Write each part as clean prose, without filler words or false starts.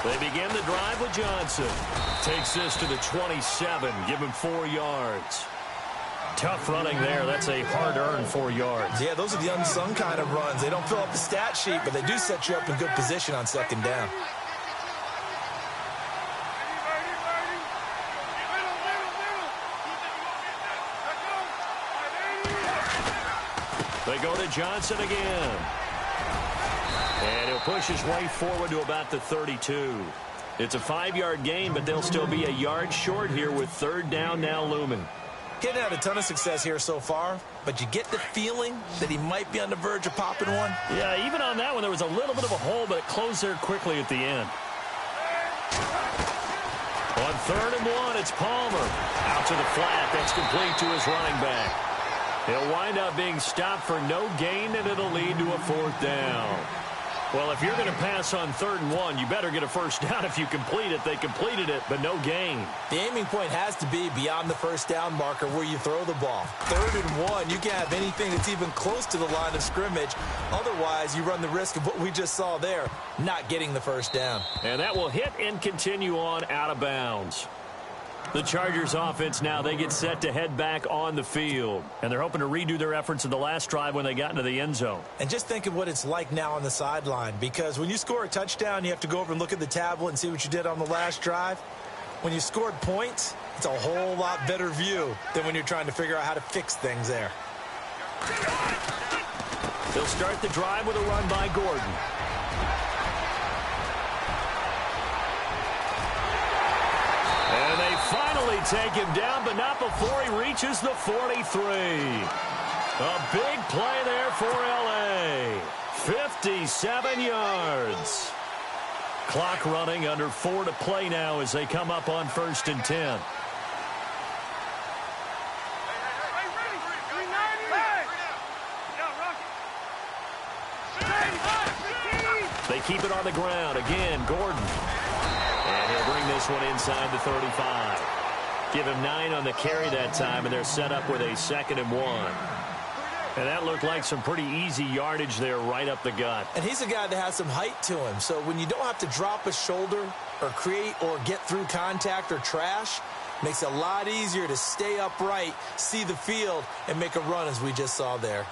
They begin the drive with Johnson. Takes this to the 27. Give him 4 yards. Tough running there. That's a hard-earned 4 yards. Yeah, those are the unsung kind of runs. They don't fill up the stat sheet, but they do set you up in good position on second down. They go to Johnson again. And he'll push his way forward to about the 32. It's a 5-yard gain, but they'll still be a yard short here with third down now looming. Getting had a ton of success here so far, but you get the feeling that he might be on the verge of popping one. Yeah, even on that one, there was a little bit of a hole, but it closed there quickly at the end. On 3rd and 1, it's Palmer. Out to the flat. That's complete to his running back. He'll wind up being stopped for no gain, and it'll lead to a 4th down. Well, if you're going to pass on 3rd and 1, you better get a first down if you complete it. They completed it, but no gain. The aiming point has to be beyond the first down marker where you throw the ball. 3rd and 1, you can't have anything that's even close to the line of scrimmage. Otherwise, you run the risk of what we just saw there, not getting the first down. And that will hit and continue on out of bounds. The Chargers offense now, they get set to head back on the field. And they're hoping to redo their efforts in the last drive when they got into the end zone. And just think of what it's like now on the sideline. Because when you score a touchdown, you have to go over and look at the tablet and see what you did on the last drive. When you scored points, it's a whole lot better view than when you're trying to figure out how to fix things there. They'll start the drive with a run by Gordon. And they finally take him down, but not before he reaches the 43. A big play there for L.A. 57 yards. Clock running, under 4 to play now as they come up on 1st and 10. They keep it on the ground. Again, Gordon. And he'll bring this one inside the 35. Give him 9 on the carry that time, and they're set up with a 2nd and 1. And that looked like some pretty easy yardage there right up the gut. And he's a guy that has some height to him. So when you don't have to drop a shoulder or create or get through contact or trash, makes it a lot easier to stay upright, see the field, and make a run as we just saw there.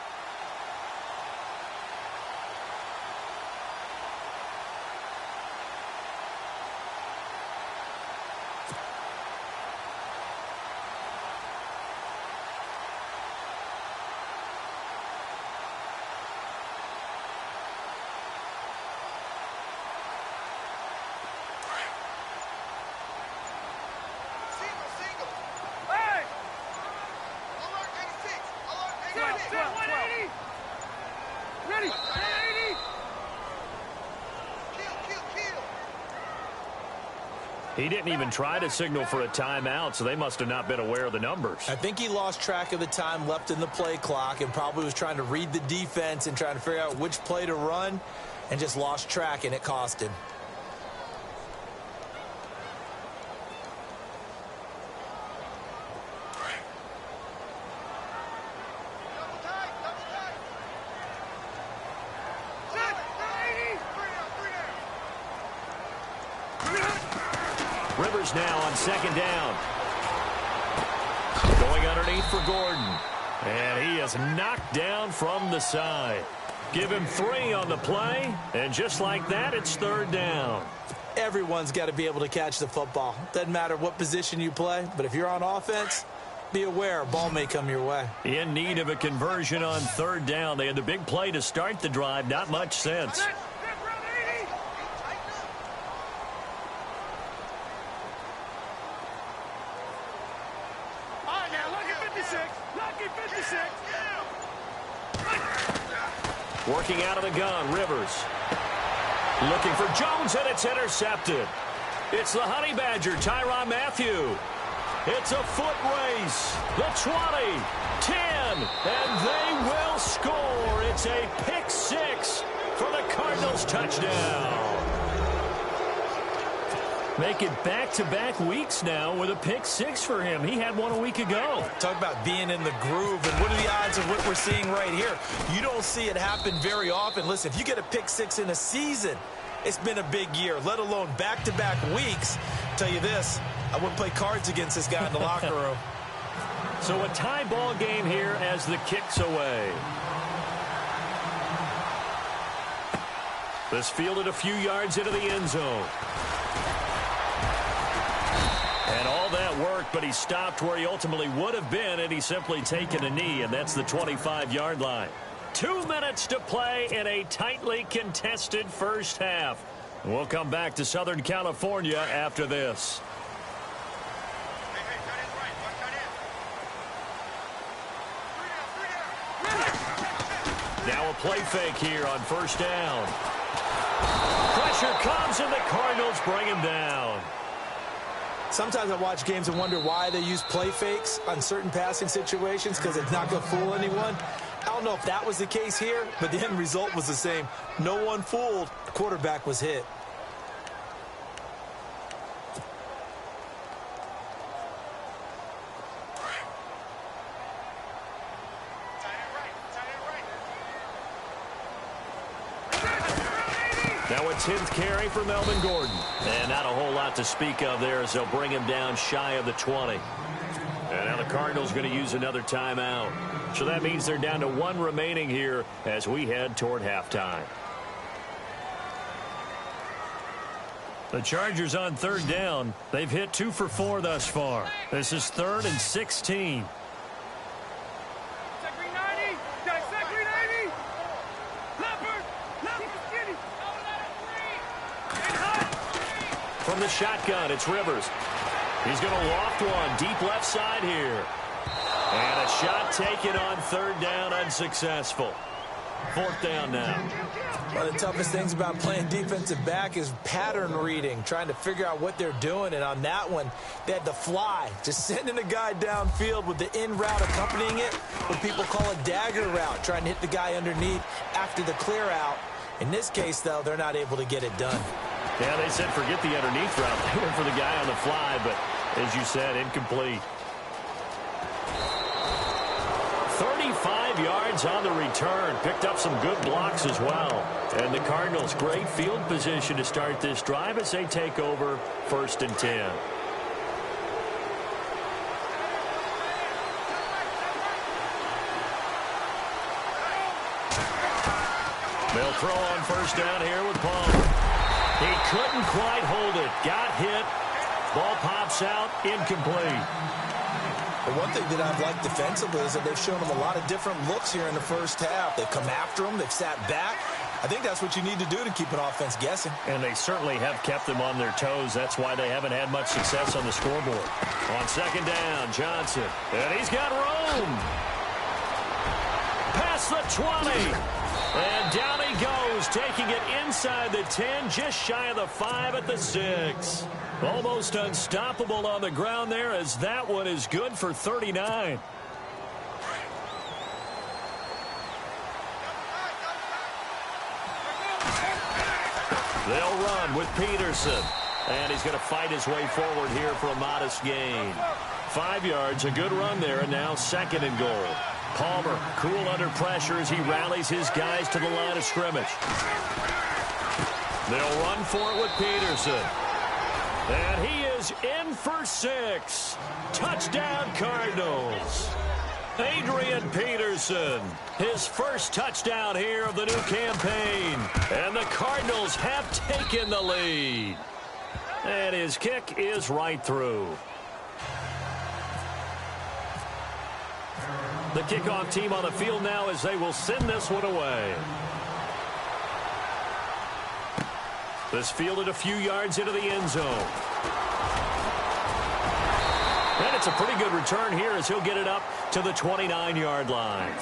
He didn't even try to signal for a timeout, so they must have not been aware of the numbers. I think he lost track of the time left in the play clock and probably was trying to read the defense and trying to figure out which play to run and just lost track, and it cost him. Rivers now on 2nd down. Going underneath for Gordon. And he is knocked down from the side. Give him 3 on the play. And just like that, it's 3rd down. Everyone's got to be able to catch the football. Doesn't matter what position you play, but if you're on offense, be aware a ball may come your way. In need of a conversion on 3rd down. They had the big play to start the drive. Not much sense. Working out of the gun, Rivers. Looking for Jones, and it's intercepted. It's the Honey Badger, Tyrann Mathieu. It's a foot race. The 20, 10, and they will score. It's a pick 6 for the Cardinals touchdown. Make it back-to-back weeks now with a pick 6 for him. He had one a week ago. Talk about being in the groove, and what are the odds of what we're seeing right here? You don't see it happen very often. Listen, if you get a pick 6 in a season, It's been a big year, let alone back-to-back weeks. Tell you this, I wouldn't play cards against this guy in the locker room. So a tie ball game here as the kick's away. This fielded a few yards into the end zone. And all that worked, but he stopped where he ultimately would have been had he simply taken a knee, and that's the 25-yard line. 2 minutes to play in a tightly contested first half. We'll come back to Southern California after this. Now a play fake here on first down. Pressure comes, and the Cardinals bring him down. Sometimes I watch games and wonder why they use play fakes on certain passing situations, because it's not going to fool anyone. I don't know if that was the case here, but the end result was the same. No one fooled. The quarterback was hit. Now a 10th carry for Melvin Gordon. And not a whole lot to speak of there as they'll bring him down shy of the 20. And now the Cardinals going to use another timeout. So that means they're down to 1 remaining here as we head toward halftime. The Chargers on third down. They've hit 2 for 4 thus far. This is 3rd and 16. From the shotgun, it's Rivers. He's going to loft one deep left side here. And a shot taken on third down, unsuccessful. 4th down now. One of the toughest things about playing defensive back is pattern reading, trying to figure out what they're doing. And on that one, they had to fly, just sending a guy downfield with the in route accompanying it, what people call a dagger route, trying to hit the guy underneath after the clear out. In this case, though, they're not able to get it done. Yeah, they said forget the underneath route. They went for the guy on the fly, but as you said, incomplete. 35 yards on the return. Picked up some good blocks as well. And the Cardinals, great field position to start this drive as they take over 1st and 10. They'll throw on first down here with Palmer. He couldn't quite hold it. Got hit. Ball pops out. Incomplete. The one thing that I've liked defensively is that they've shown them a lot of different looks here in the first half. They've come after them. They've sat back. I think that's what you need to do to keep an offense guessing. And they certainly have kept them on their toes. That's why they haven't had much success on the scoreboard. On second down, Johnson. And he's got room. Past the 20. And down he goes, taking it inside the 10, just shy of the 5 at the 6. Almost unstoppable on the ground there, as that one is good for 39. They'll run with Peterson. And he's going to fight his way forward here for a modest gain. 5 yards, a good run there, and now 2nd and goal. Palmer, cool under pressure as he rallies his guys to the line of scrimmage. They'll run for it with Peterson. And he is in for 6. Touchdown, Cardinals. Adrian Peterson, his first touchdown here of the new campaign. And the Cardinals have taken the lead. And his kick is right through. The kickoff team on the field now as they will send this one away. This fielded a few yards into the end zone. And it's a pretty good return here as he'll get it up to the 29-yard line.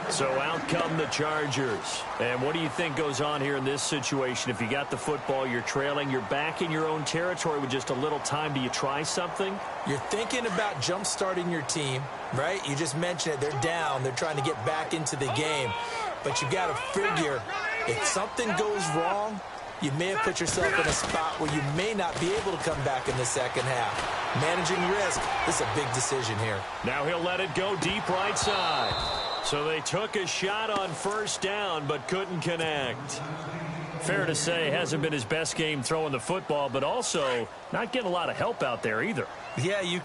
So out come the Chargers. And what do you think goes on here in this situation? If you got the football, you're trailing, you're back in your own territory with just a little time. Do you try something? You're thinking about jump-starting your team, right? You just mentioned it. They're down. They're trying to get back into the game. But you got to figure if something goes wrong, you may have put yourself in a spot where you may not be able to come back in the second half. Managing risk is a big decision here. Now he'll let it go deep right side. So they took a shot on first down but couldn't connect. Fair to say, hasn't been his best game throwing the football, but also not getting a lot of help out there either. Yeah, you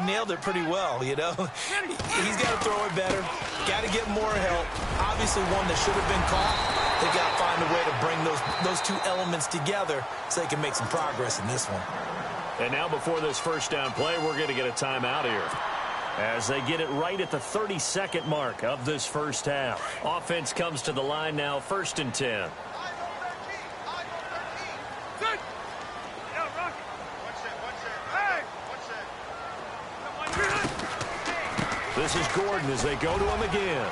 nailed it pretty well, you know. He's got to throw it better, got to get more help. Obviously one that should have been caught. They've got to find a way to bring those two elements together so they can make some progress in this one. And now before this first down play, we're going to get a timeout here, as they get it right at the 30-second mark of this first half. Offense comes to the line now, 1st and 10. This is Gordon as they go to him again.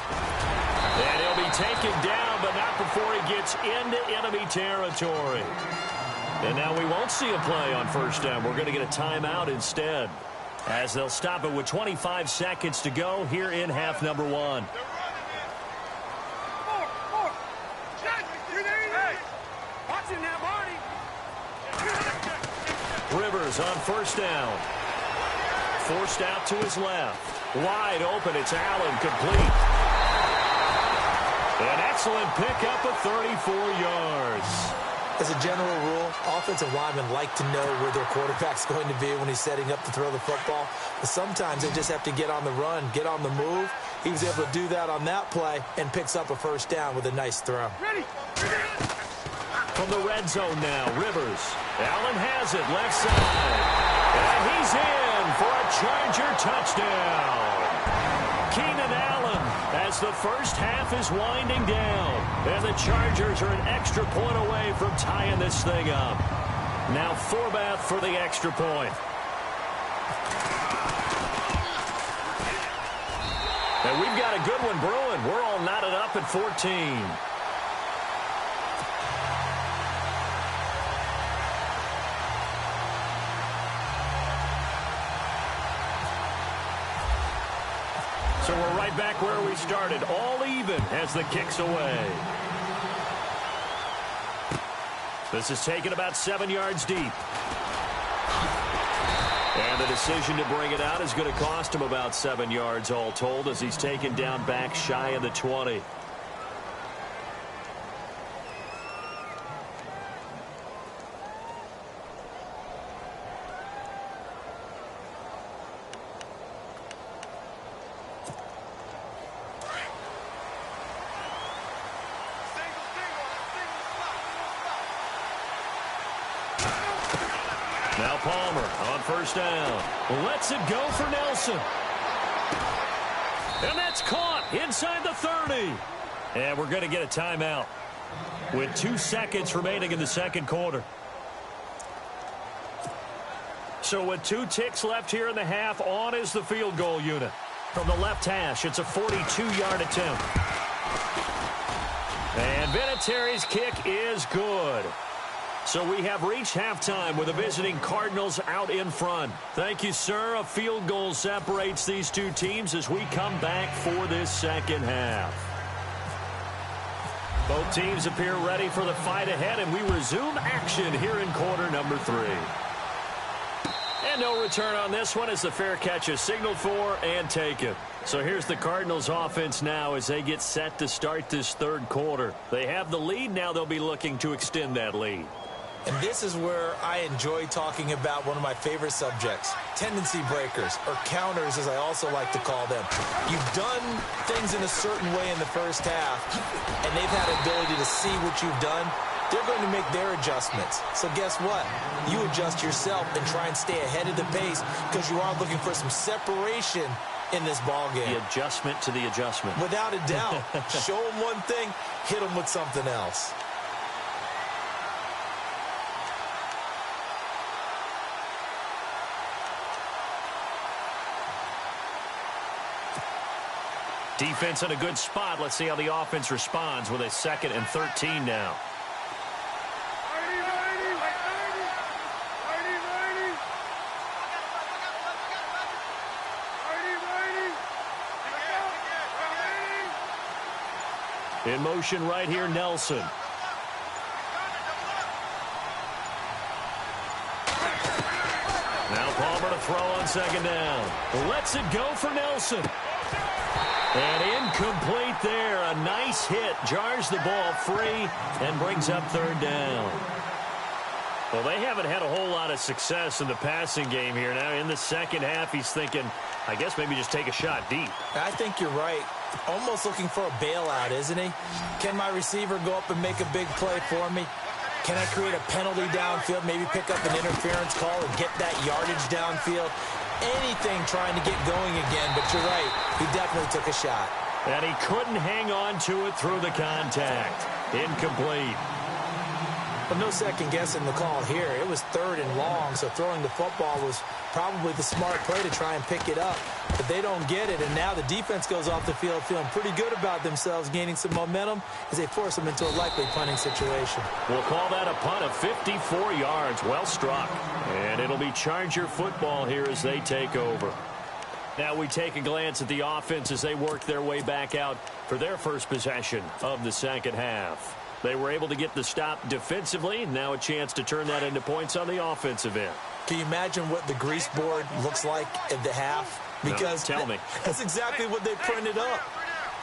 And he'll be taken down, but not before he gets into enemy territory. And now we won't see a play on first down. We're going to get a timeout instead, as they'll stop it with 25 seconds to go here in half number 1. Rivers on first down. Forced out to his left. Wide open. It's Allen, complete. An excellent pickup of 34 yards. As a general rule, offensive linemen like to know where their quarterback's going to be when he's setting up to throw the football. But sometimes they just have to get on the run, get on the move. He was able to do that on that play and picks up a first down with a nice throw. From the red zone now, Rivers. Allen has it, left side. And he's in for a Charger touchdown. Keenan Allen, as the first half is winding down. And the Chargers are an extra point away from tying this thing up. Now Forbath for the extra point. And we've got a good one brewing. We're all knotted up at 14. So we're right back where we started, all even as the kick's away. This is taken about 7 yards deep. And the decision to bring it out is going to cost him about 7 yards all told, as he's taken down back shy of the 20. Now Palmer on first down. Lets it go for Nelson. And that's caught inside the 30. And we're going to get a timeout with 2 seconds remaining in the second quarter. So with 2 ticks left here in the half, on is the field goal unit. From the left hash, it's a 42-yard attempt. And Vinatieri's kick is good. So we have reached halftime with the visiting Cardinals out in front. Thank you, sir. A field goal separates these two teams as we come back for this second half. Both teams appear ready for the fight ahead, and we resume action here in quarter number 3. And no return on this one as the fair catch is signaled for and taken. So here's the Cardinals offense now as they get set to start this third quarter. They have the lead. Now they'll be looking to extend that lead. And this is where I enjoy talking about one of my favorite subjects, tendency breakers, or counters as I also like to call them. You've done things in a certain way in the first half, and they've had the ability to see what you've done. They're going to make their adjustments. So guess what? You adjust yourself and try and stay ahead of the pace because you are looking for some separation in this ball game. The adjustment to the adjustment. Without a doubt. Show them one thing, hit them with something else. Defense in a good spot. Let's see how the offense responds with a 2nd and 13 now. In motion right here, Nelson. Now Palmer to throw on 2nd down. Lets it go for Nelson. And incomplete there. A nice hit. Jars the ball free and brings up third down. Well, they haven't had a whole lot of success in the passing game here. Now, in the second half, he's thinking, I guess maybe just take a shot deep. I think you're right. Almost looking for a bailout, isn't he? Can my receiver go up and make a big play for me? Can I create a penalty downfield, maybe pick up an interference call and get that yardage downfield? Anything trying to get going again, but you're right. He definitely took a shot. And he couldn't hang on to it through the contact. Incomplete. But no second guessing the call here. It was third and long, so throwing the football was probably the smart play to try and pick it up. But they don't get it, and now the defense goes off the field feeling pretty good about themselves, gaining some momentum as they force them into a likely punting situation. We'll call that a punt of 54 yards. Well struck. And it'll be Charger football here as they take over. Now we take a glance at the offense as they work their way back out for their first possession of the second half. They were able to get the stop defensively. Now a chance to turn that into points on the offensive end. Can you imagine what the grease board looks like at the half? Because no, tell me. That's exactly what they printed up.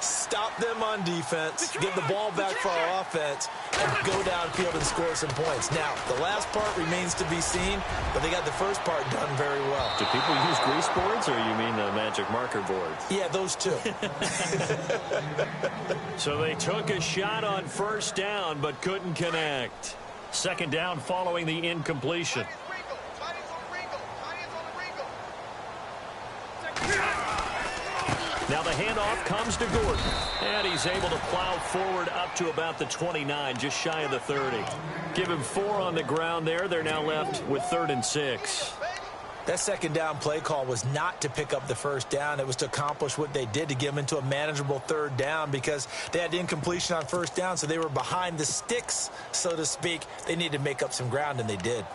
Stop them on defense, get the ball back for our offense, and go downfield and score some points. Now, the last part remains to be seen, but they got the first part done very well. Do people use grease boards, or you mean the magic marker boards? Yeah, those two. So they took a shot on first down, but couldn't connect. Second down following the incompletion. Now the handoff comes to Gordon, and he's able to plow forward up to about the 29, just shy of the 30. Give him 4 on the ground there. They're now left with 3rd and 6. That second down play call was not to pick up the first down. It was to accomplish what they did, to get them into a manageable third down, because they had incompletion on first down, so they were behind the sticks, so to speak. They needed to make up some ground, and they did.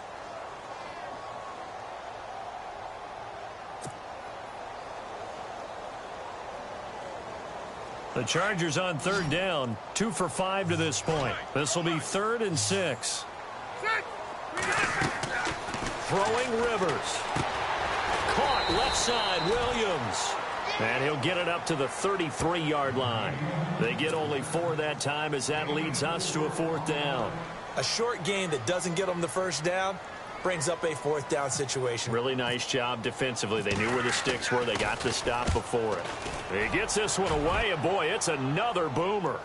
The Chargers on third down, 2 for 5 to this point. This will be 3rd and 6. Throwing Rivers. Caught left side, Williams. And he'll get it up to the 33-yard line. They get only 4 that time as that leads us to a 4th down. A short gain that doesn't get them the first down brings up a 4th down situation. Really nice job defensively. They knew where the sticks were. They got the stop before it. He gets this one away, and boy, it's another boomer.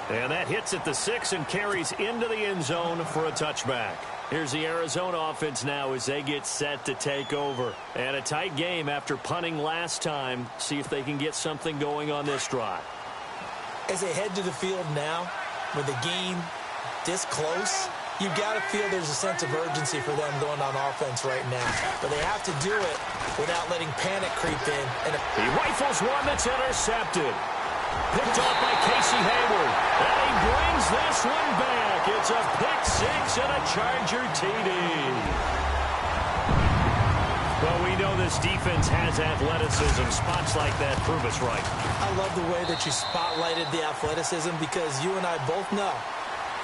And that hits at the 6 and carries into the end zone for a touchback. Here's the Arizona offense now as they get set to take over. And a tight game after punting last time. See if they can get something going on this drive. As they head to the field now, with the game this close, you got to feel there's a sense of urgency for them going on offense right now. But they have to do it without letting panic creep in. And he rifles one that's intercepted. Picked off by Casey Hayward. And he brings this one back. It's a pick 6 and a Charger TD. Well, we know this defense has athleticism. Spots like that prove us right. I love the way that you spotlighted the athleticism, because you and I both know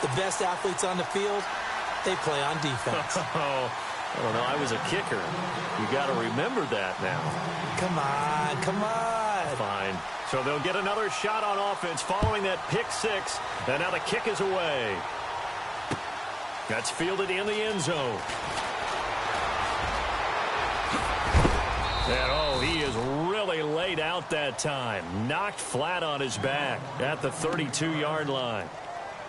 the best athletes on the field, they play on defense. Oh, I don't know. I was a kicker. You got to remember that now. Come on, come on. Fine. So they'll get another shot on offense following that pick 6. And now the kick is away. That's fielded in the end zone. And, oh, he is really laid out that time. Knocked flat on his back at the 32-yard line.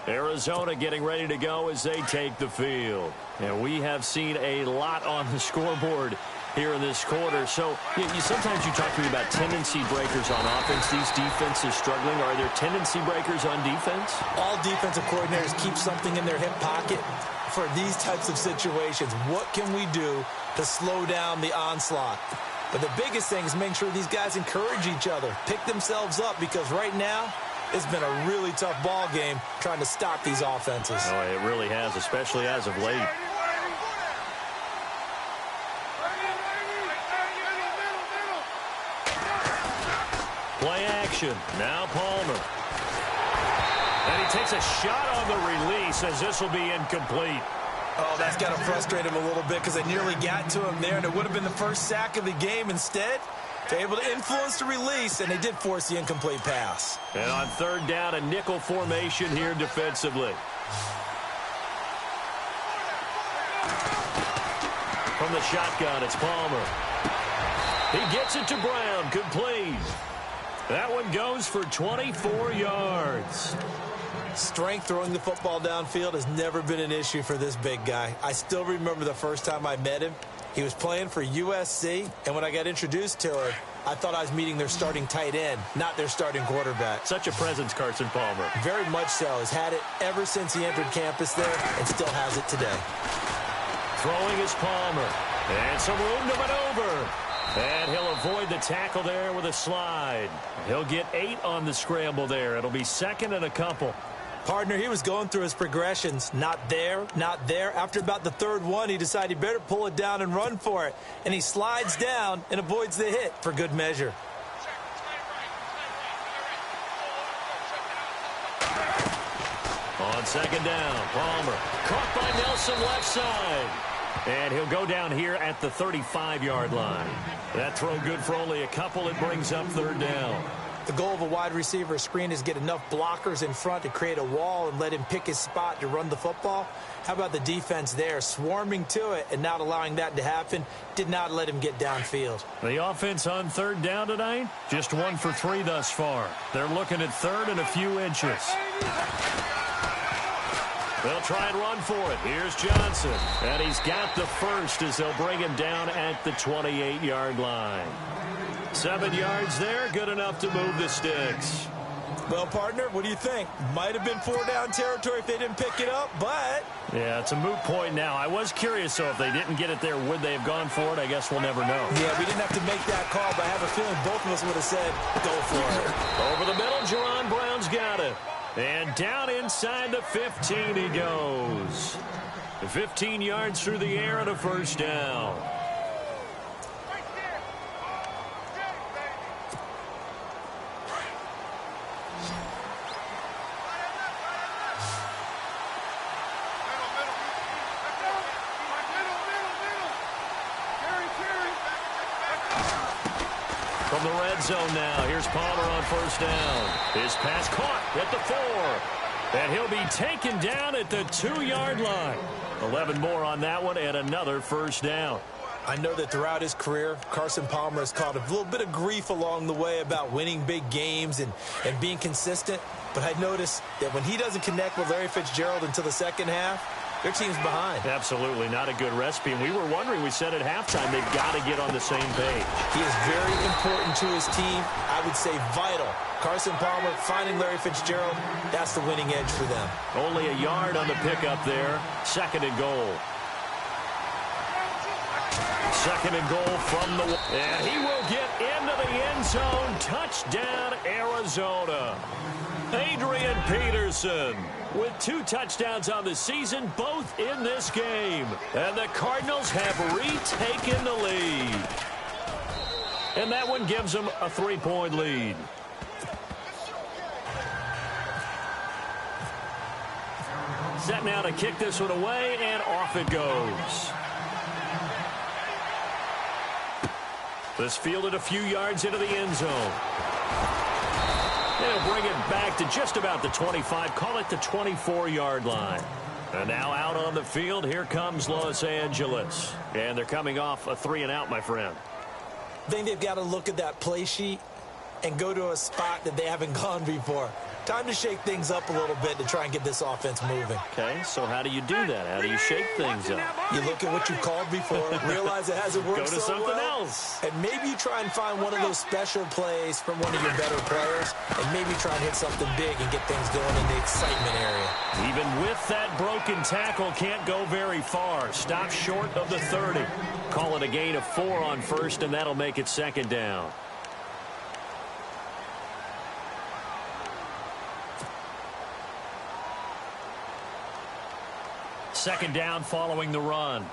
Arizona getting ready to go as they take the field. And we have seen a lot on the scoreboard here in this quarter. So sometimes you talk to me about tendency breakers on offense. These defenses struggling. Are there tendency breakers on defense? All defensive coordinators keep something in their hip pocket for these types of situations. What can we do to slow down the onslaught? But the biggest thing is make sure these guys encourage each other, pick themselves up, because right now it's been a really tough ball game trying to stop these offenses. Oh, it really has, especially as of late. Play action. Now Palmer. And he takes a shot on the release as this will be incomplete. Oh, that's got to frustrate him a little bit because they nearly got to him there, and it would have been the first sack of the game. Instead, they're able to influence the release, and they did force the incomplete pass. And on third down, a nickel formation here defensively. From the shotgun, it's Palmer. He gets it to Brown, complete. That one goes for 24 yards. Strength throwing the football downfield has never been an issue for this big guy. I still remember the first time I met him. He was playing for USC, and when I got introduced to him, I thought I was meeting their starting tight end, not their starting quarterback. Such a presence, Carson Palmer. Very much so. Has had it ever since he entered campus there and still has it today. Throwing is Palmer. And some room to maneuver. And he'll avoid the tackle there with a slide. He'll get 8 on the scramble there. It'll be second and a couple. Partner, he was going through his progressions. Not there, not there. After about the third one, he decided he better pull it down and run for it. And he slides down and avoids the hit for good measure. On second down, Palmer caught by Nelson left side. And he'll go down here at the 35-yard line. That throw good for only a couple. It brings up third down. The goal of a wide receiver screen is get enough blockers in front to create a wall and let him pick his spot to run the football. How about the defense there, swarming to it and not allowing that to happen? Did not let him get downfield. The offense on third down tonight, just 1 for 3 thus far. They're looking at third and a few inches. They'll try and run for it. Here's Johnson. And he's got the first as they'll bring him down at the 28-yard line. 7 yards there, good enough to move the sticks. Well, partner, what do you think? Might have been 4-down territory if they didn't pick it up, but... Yeah, it's a moot point now. I was curious, so if they didn't get it there, would they have gone for it? I guess we'll never know. Yeah, we didn't have to make that call, but I have a feeling both of us would have said, go for it. Over the middle, Jerron Brown's got it. And down inside the 15 he goes. 15 yards through the air and a first down. From the red zone now, here's Palmer on first down. His pass caught at the 4. And he'll be taken down at the 2-yard line. 11 more on that one and another first down. I know that throughout his career, Carson Palmer has caught a little bit of grief along the way about winning big games and being consistent. But I noticed that when he doesn't connect with Larry Fitzgerald until the second half, their team's behind. Absolutely not a good recipe. And we were wondering, we said at halftime, they've got to get on the same page. He is very important to his team. I would say vital. Carson Palmer finding Larry Fitzgerald, that's the winning edge for them. Only a yard on the pickup there. Second and goal. Second and goal from the... And he will get into the end zone. Touchdown, Arizona. Adrian Peterson with 2 touchdowns on the season, both in this game. And the Cardinals have retaken the lead. And that one gives them a 3-point lead. Set now to kick this one away, and off it goes. This fielded a few yards into the end zone. They'll bring it back to just about the 25, call it the 24-yard line. And now out on the field, here comes Los Angeles. And they're coming off a 3-and-out, my friend. I think they've got to look at that play sheet and go to a spot that they haven't gone before. Time to shake things up a little bit to try and get this offense moving. Okay, so how do you do that? How do you shake things up? You look at what you've called before, realize it hasn't worked Go to so something well, else. and maybe you try and find one of those special plays from one of your better players, and maybe try and hit something big and get things going in the excitement area. Even with that broken tackle, can't go very far. Stop short of the 30. Call it a gain of 4 on first, and that'll make it second down. Second down following the run.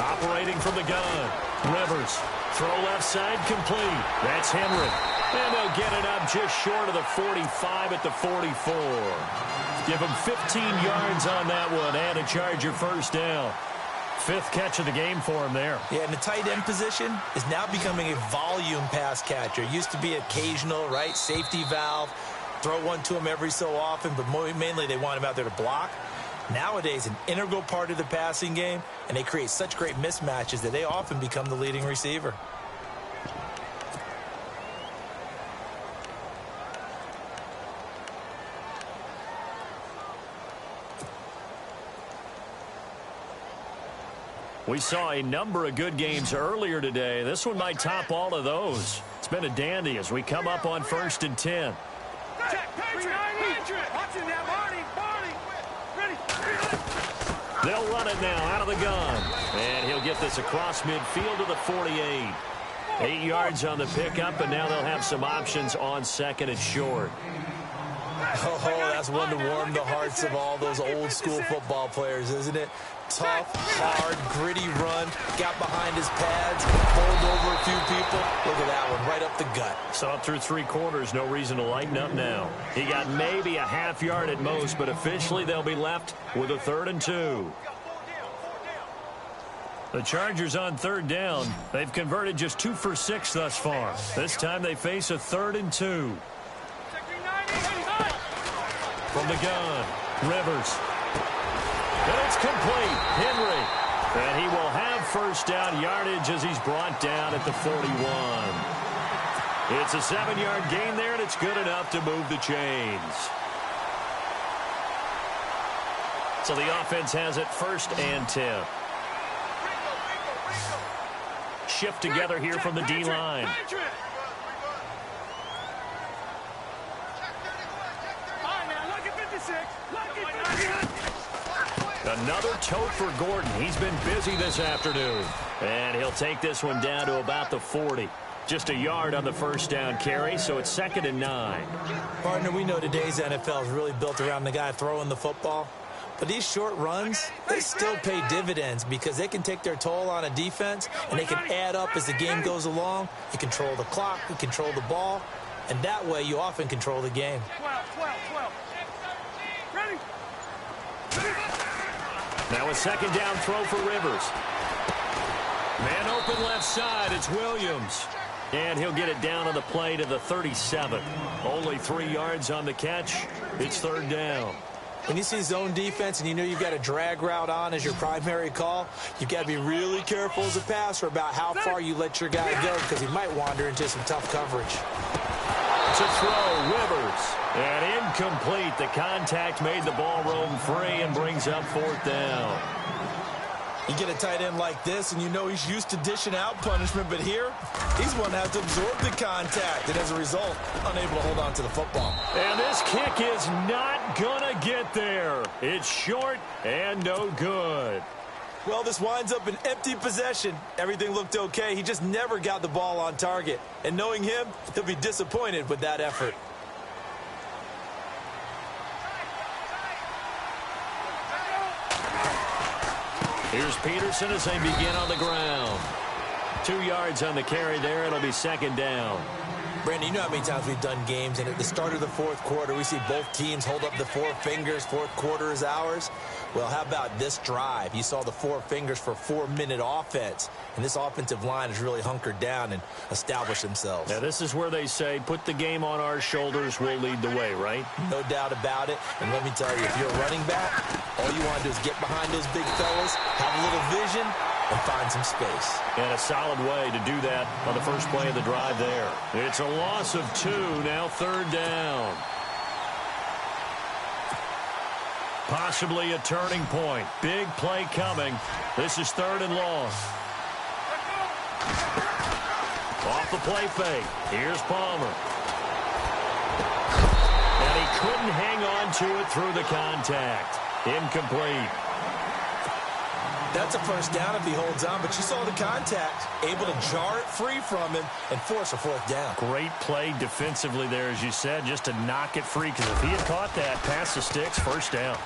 Operating from the gun. Rivers. Throw left side complete. That's Henry. And they'll get it up just short of the 45 at the 44. Give him 15 yards on that one and a Charger first down. 5th catch of the game for him there. Yeah, and the tight end position is now becoming a volume pass catcher. It used to be occasional, right? Safety valve. Throw one to him every so often, but mainly they want him out there to block. Nowadays, an integral part of the passing game, and they create such great mismatches that they often become the leading receiver. We saw a number of good games earlier today. This one might top all of those. It's been a dandy as we come up on 1st and 10. They'll run it now out of the gun. And he'll get this across midfield to the 48. 8 yards on the pickup, and now they'll have some options on 2nd and short. Oh, that's one to warm the hearts of all those old school football players, isn't it? Tough, hard, gritty run, got behind his pads, bowled over a few people. Look at that one, right up the gut. Saw through 3 quarters, no reason to lighten up now. He got maybe a half yard at most, but officially they'll be left with a 3rd and 2. The Chargers on 3rd down. They've converted just 2 for 6 thus far. This time they face a 3rd and 2. From the gun, Rivers. And it's complete. Henry. And he will have first down yardage as he's brought down at the 41. It's a 7-yard gain there, and it's good enough to move the chains. So the offense has it 1st and 10. Shift together here from the D-line. Another tote for Gordon. He's been busy this afternoon. And he'll take this one down to about the 40. Just a yard on the first down carry, so it's 2nd and 9. Partner, we know today's NFL is really built around the guy throwing the football. But these short runs, they still pay dividends because they can take their toll on a defense, and they can add up as the game goes along. You control the clock, you control the ball, and that way you often control the game. 12. Ready? Now a 2nd down throw for Rivers. Man open left side, it's Williams. And he'll get it down on the play to the 37. Only 3 yards on the catch. It's 3rd down. When you see zone defense and you know you've got a drag route on as your primary call, you've got to be really careful as a passer about how far you let your guy go because he might wander into some tough coverage. To throw, Rivers. And incomplete. The contact made the ball roam free and brings up 4th down. You get a tight end like this, and you know he's used to dishing out punishment, but here, he's one to have to absorb the contact, and as a result, unable to hold on to the football. And this kick is not going to get there. It's short and no good. Well, this winds up an empty possession. Everything looked okay. He just never got the ball on target. And knowing him, he'll be disappointed with that effort. Here's Peterson as they begin on the ground. 2 yards on the carry there. It'll be 2nd down. Brandon, you know how many times we've done games, and at the start of the 4th quarter, we see both teams hold up the 4 fingers, 4th quarter is ours. Well, how about this drive? You saw the 4 fingers for 4-minute offense, and this offensive line has really hunkered down and established themselves. Now, this is where they say, put the game on our shoulders, we'll lead the way, right? No doubt about it, and let me tell you, if you're a running back, all you want to do is get behind those big fellas, have a little vision, and find some space. And a solid way to do that on the first play of the drive there. It's a loss of 2, now 3rd down. Possibly a turning point. Big play coming. This is 3rd and long. Off the play fake. Here's Palmer. And he couldn't hang on to it through the contact. Incomplete. That's a first down if he holds on, but you saw the contact. Able to jar it free from him and force a fourth down. Great play defensively there, as you said, just to knock it free, because if he had caught that, pass the sticks, first down.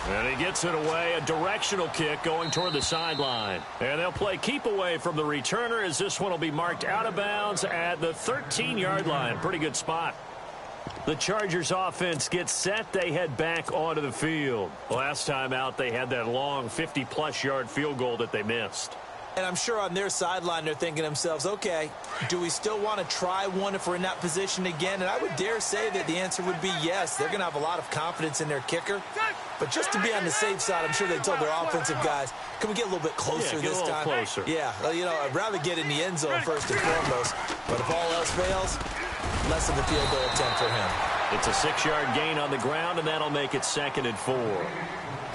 And he gets it away, a directional kick going toward the sideline. And they'll play keep away from the returner, as this one will be marked out of bounds at the 13-yard line. Pretty good spot. The Chargers offense gets set. They head back onto the field. Last time out, they had that long 50-plus yard field goal that they missed. And I'm sure on their sideline they're thinking to themselves, okay, do we still want to try one if we're in that position again? And I would dare say that the answer would be yes. They're going to have a lot of confidence in their kicker. But just to be on the safe side, I'm sure they told their offensive guys, can we get a little bit closer this time? Closer. Yeah, well, you know, I'd rather get in the end zone first and foremost. But if all else fails, less of a field goal attempt for him. It's a 6-yard gain on the ground, and that'll make it 2nd and 4.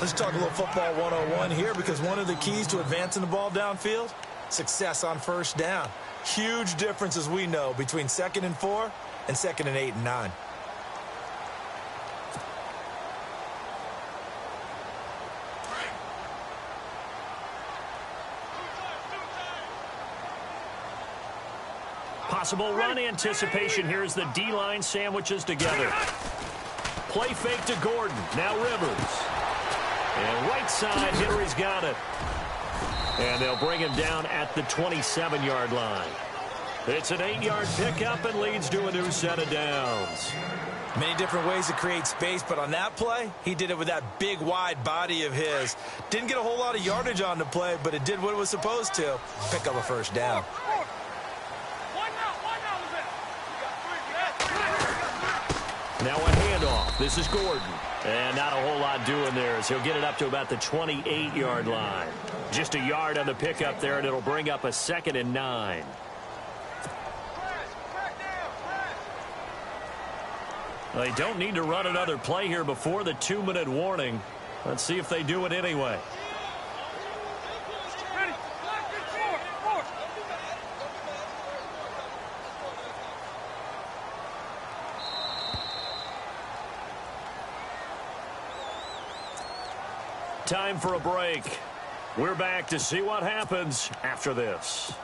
Let's talk a little football 101 here, because one of the keys to advancing the ball downfield, success on first down. Huge difference, as we know, between 2nd and 4 and 2nd and 8 and 9. Possible run anticipation here as the D-line sandwiches together. Play fake to Gordon. Now Rivers. And right side, Henry's got it. And they'll bring him down at the 27-yard line. It's an 8-yard pickup and leads to a new set of downs. Many different ways to create space, but on that play, he did it with that big, wide body of his. Didn't get a whole lot of yardage on the play, but it did what it was supposed to. Pick up a first down. Now a handoff. This is Gordon. And not a whole lot doing there, as he'll get it up to about the 28-yard line. Just a yard on the pickup there, and it'll bring up a 2nd and 9. They don't need to run another play here before the 2-minute warning. Let's see if they do it anyway. Time for a break. We're back to see what happens after this.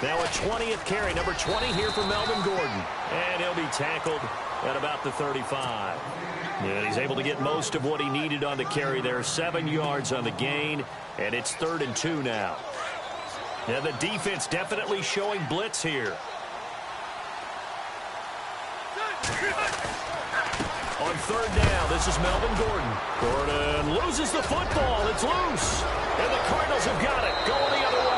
Now a 20th carry, number 20 here for Melvin Gordon. And he'll be tackled at about the 35. And he's able to get most of what he needed on the carry there. 7 yards on the gain, and it's 3rd and 2 now. Now the defense definitely showing blitz here. On 3rd down, this is Melvin Gordon. Gordon loses the football. It's loose. And the Cardinals have got it, going the other way.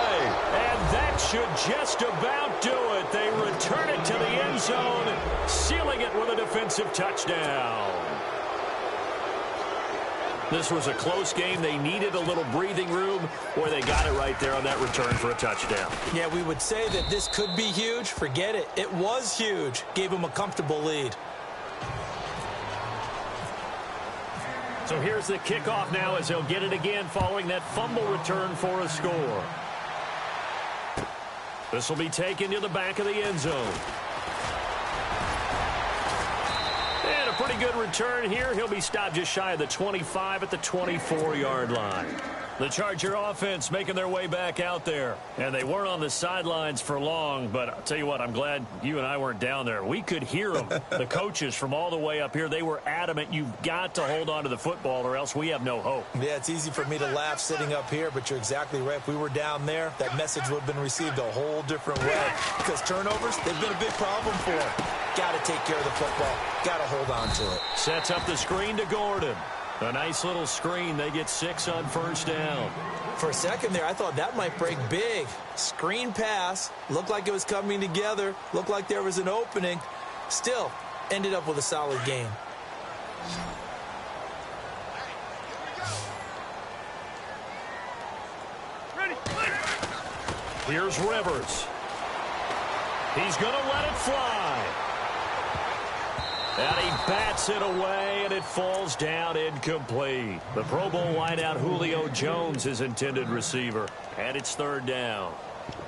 And that should just about do it. They return it to the end zone, sealing it with a defensive touchdown. This was a close game. They needed a little breathing room, where they got it right there on that return for a touchdown. Yeah, we would say that this could be huge. Forget it. It was huge. Gave them a comfortable lead. So here's the kickoff now, as he'll get it again following that fumble return for a score. This will be taken to the back of the end zone. And a pretty good return here. He'll be stopped just shy of the 25 at the 24-yard line. The Charger offense making their way back out there. And they weren't on the sidelines for long, but I'll tell you what, I'm glad you and I weren't down there. We could hear them. The coaches from all the way up here, they were adamant, you've got to hold on to the football or else we have no hope. Yeah, it's easy for me to laugh sitting up here, but you're exactly right. If we were down there, that message would have been received a whole different way. Because turnovers, they've been a big problem for them. Got to take care of the football. Got to hold on to it. Sets up the screen to Gordon. A nice little screen. They get 6 on first down. For a second there, I thought that might break big. Screen pass. Looked like it was coming together. Looked like there was an opening. Still, ended up with a solid game. Here's Rivers. He's going to let it fly. And he bats it away, and it falls down incomplete. The Pro Bowl wideout Julio Jones is intended receiver. And it's third down.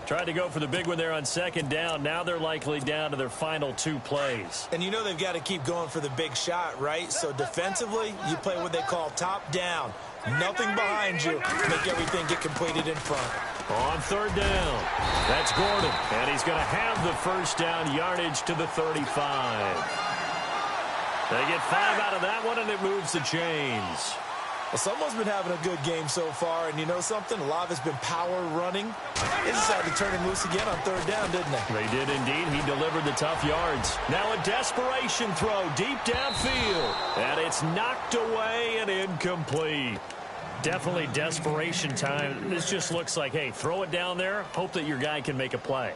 Tried to go for the big one there on second down. Now they're likely down to their final 2 plays. And you know they've got to keep going for the big shot, right? So defensively, you play what they call top down. Nothing behind you. Make everything get completed in front. On third down, that's Gordon. And he's going to have the first down yardage to the 35. They get 5 out of that one, and it moves the chains. Well, someone's been having a good game so far, and you know something? A lot of it's been power running. They decided to turn him loose again on third down, didn't they? They did indeed. He delivered the tough yards. Now a desperation throw deep downfield. And it's knocked away and incomplete. Definitely desperation time. This just looks like, hey, throw it down there. Hope that your guy can make a play.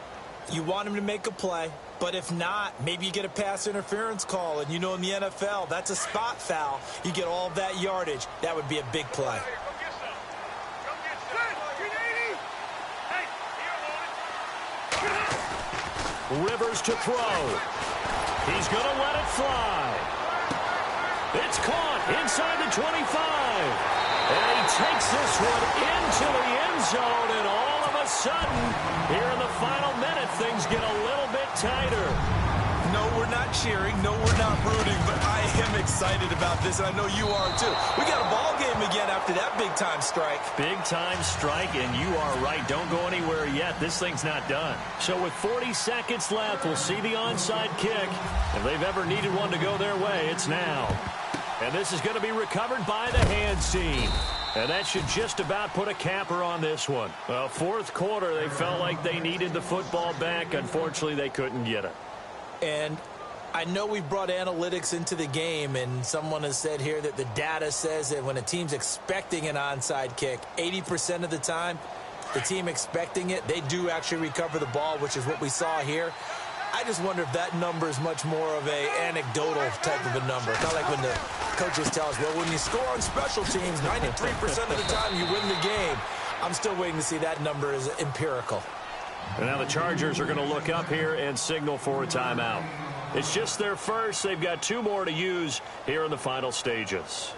You want him to make a play, but if not, maybe you get a pass interference call. And you know in the NFL, that's a spot foul. You get all that yardage. That would be a big play. Rivers to throw. He's going to let it fly. It's caught inside the 25. And he takes this one into the end zone, and all of a sudden, here in the final minute, things get a little bit tighter. No, we're not cheering. No, we're not rooting, but I am excited about this, and I know you are too. We got a ball game again after that big-time strike. Big-time strike, and you are right. Don't go anywhere yet. This thing's not done. So with 40 seconds left, we'll see the onside kick. If they've ever needed one to go their way, it's now. And this is going to be recovered by the hands team. And that should just about put a capper on this one. Well, fourth quarter, they felt like they needed the football back. Unfortunately, they couldn't get it. And I know we've brought analytics into the game, and someone has said here that the data says that when a team's expecting an onside kick, 80% of the time, the team expecting it, they do actually recover the ball, which is what we saw here. I just wonder if that number is much more of a anecdotal type of a number. Kind of like when the coaches tell us, well, when you score on special teams, 93% of the time you win the game. I'm still waiting to see that number is empirical. And now the Chargers are going to look up here and signal for a timeout. It's just their first. They've got 2 more to use here in the final stages.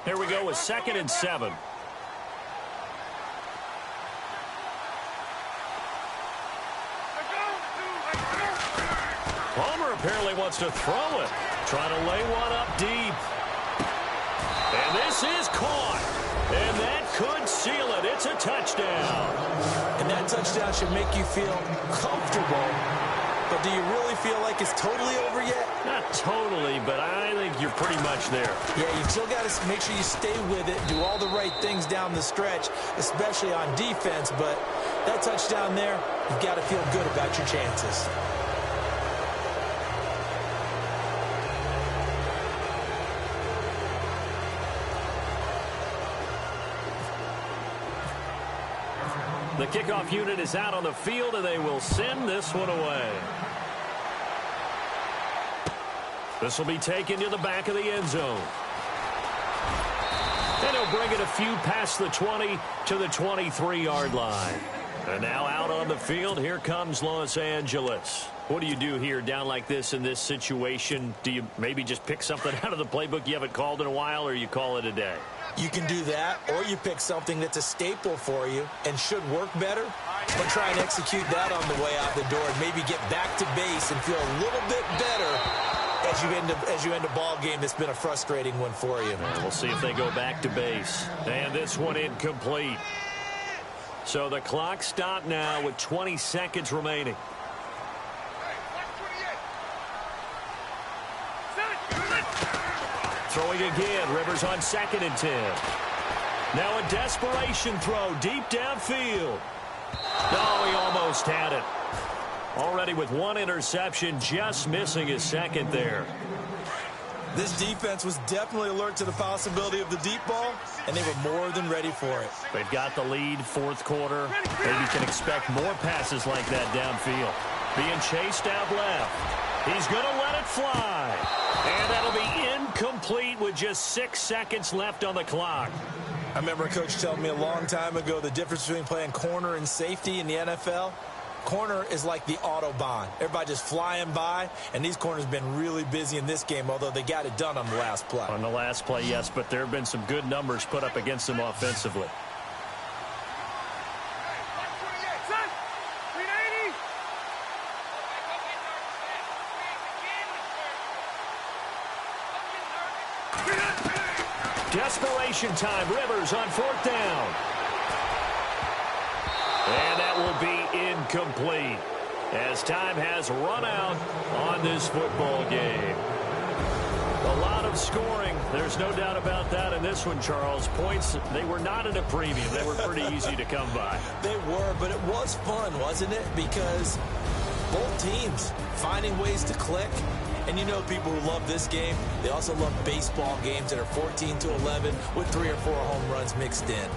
Here we go with 2nd and 7. Palmer apparently wants to throw it. Trying to lay one up deep. And this is caught. And that could seal it. It's a touchdown. And that touchdown should make you feel comfortable. But do you really feel like it's totally over yet? Not totally, but I think you're pretty much there. Yeah, you still got to make sure you stay with it, do all the right things down the stretch, especially on defense. But that touchdown there, you've got to feel good about your chances. The kickoff unit is out on the field, and they will send this one away. This will be taken to the back of the end zone. And he'll bring it a few past the 20 to the 23-yard line. And now out on the field, here comes Los Angeles. What do you do here down like this in this situation? Do you maybe just pick something out of the playbook you haven't called in a while, or you call it a day? You can do that, or you pick something that's a staple for you and should work better, but try and execute that on the way out the door and maybe get back to base and feel a little bit better as you end a ball game that's been a frustrating one for you. And we'll see if they go back to base. And this one incomplete. So the clock stopped now with 20 seconds remaining. Throwing again, Rivers on 2nd and 10. Now a desperation throw deep downfield. Oh, he almost had it. Already with 1 interception, just missing his 2nd there. This defense was definitely alert to the possibility of the deep ball, and they were more than ready for it. They've got the lead, 4th quarter. Maybe can expect more passes like that downfield. Being chased out left. He's going to let it fly. And that'll be incomplete. incomplete with just 6 seconds left on the clock. I remember a coach telling me a long time ago the difference between playing corner and safety in the NFL. Corner is like the Autobahn. Everybody just flying by, and these corners have been really busy in this game, although they got it done on the last play. On the last play, yes, but there have been some good numbers put up against them offensively. Desperation time. Rivers on 4th down. And that will be incomplete as time has run out on this football game. A lot of scoring. There's no doubt about that in this one, Charles. Points, they were not at a premium. They were pretty easy to come by. They were, but it was fun, wasn't it? Because both teams finding ways to click. And you know people who love this game, they also love baseball games that are 14-11 with 3 or 4 home runs mixed in.